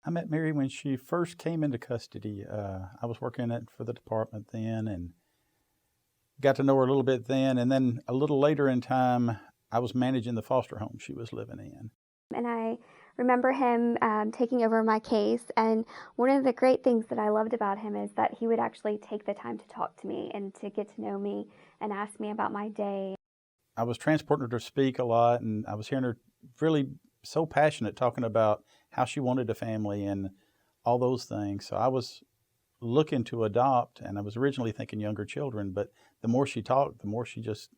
I met Mary when she first came into custody. I was working for the department then and got to know her a little bit then. And then a little later in time, I was managing the foster home she was living in. And I remember him taking over my case. And one of the great things that I loved about him is that he would actually take the time to talk to me and to get to know me and ask me about my day. I was transporting her to speak a lot, and I was hearing her really so passionate talking about how she wanted a family and all those things. So I was looking to adopt, and I was originally thinking younger children, but the more she talked, the more she just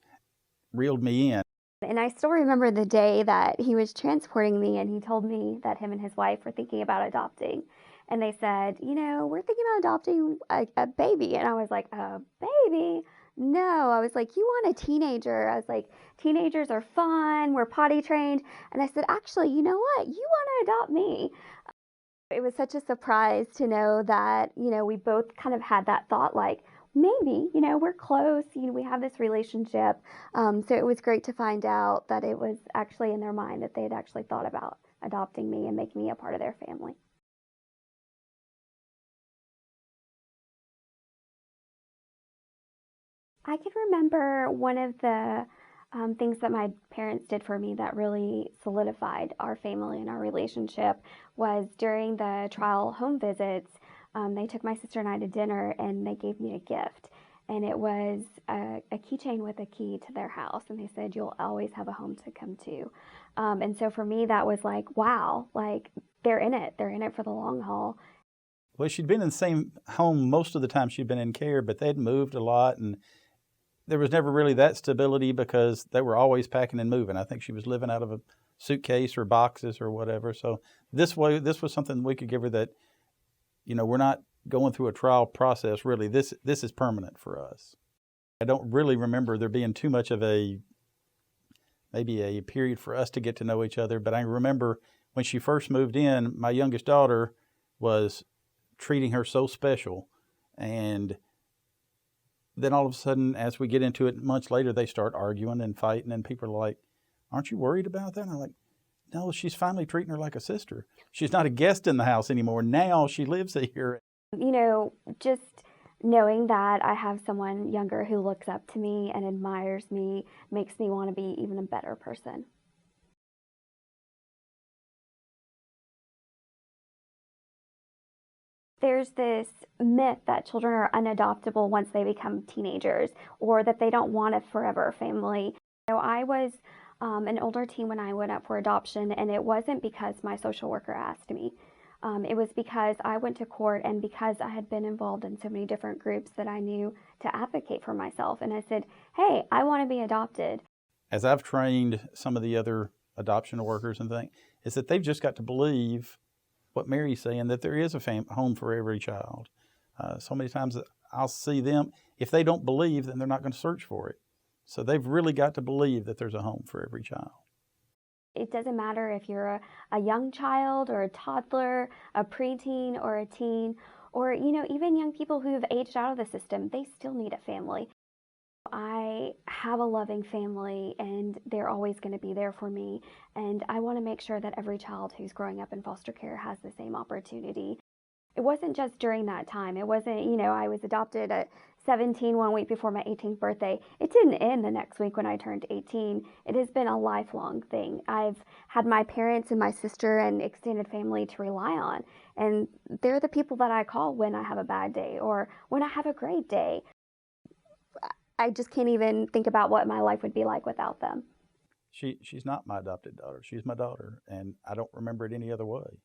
reeled me in. And I still remember the day that he was transporting me and he told me that him and his wife were thinking about adopting. And they said, we're thinking about adopting a baby. And I was like, a baby? No. I was like, you want a teenager? I was like, teenagers are fun. We're potty trained. And I said, actually, you know what? You want to adopt me. It was such a surprise to know that, we both kind of had that thought like, maybe, we're close, we have this relationship. So it was great to find out that it was actually in their mind that they had actually thought about adopting me and making me a part of their family. I can remember one of the things that my parents did for me that really solidified our family and our relationship was during the trial home visits. They took my sister and I to dinner and they gave me a gift. And it was a keychain with a key to their house. And they said, you'll always have a home to come to. And so for me, that was like, wow, like they're in it. They're in it for the long haul. Well, she'd been in the same home most of the time she'd been in care, but they'd moved a lot, and there was never really that stability because they were always packing and moving. I think she was living out of a suitcase or boxes or whatever. So this was something we could give her that, we're not going through a trial process really. This is permanent for us. I don't really remember there being too much of maybe a period for us to get to know each other, but I remember when she first moved in, my youngest daughter was treating her so special, and then all of a sudden, as we get into it months later, they start arguing and fighting, and people are like, aren't you worried about that? And I'm like, no, she's finally treating her like a sister. She's not a guest in the house anymore. Now she lives here. Just knowing that I have someone younger who looks up to me and admires me makes me want to be even a better person. There's this myth that children are unadoptable once they become teenagers or that they don't want a forever family. I was an older teen when I went up for adoption, and it wasn't because my social worker asked me. It was because I went to court and because I had been involved in so many different groups that I knew to advocate for myself. And I said, hey, I want to be adopted. As I've trained some of the other adoption workers and things, is that they've just got to believe what Mary's saying, that there is a home for every child. So many times I'll see them, if they don't believe, then they're not going to search for it. So they've really got to believe that there's a home for every child. It doesn't matter if you're a young child or a toddler, a preteen or a teen, or even young people who have aged out of the system, they still need a family. I have a loving family and they're always going to be there for me. And I want to make sure that every child who's growing up in foster care has the same opportunity. It wasn't just during that time. It wasn't, I was adopted at 17 one week before my 18th birthday. It didn't end the next week when I turned 18. It has been a lifelong thing. I've had my parents and my sister and extended family to rely on. And they're the people that I call when I have a bad day or when I have a great day. I just can't even think about what my life would be like without them. She's not my adopted daughter. She's my daughter, and I don't remember it any other way.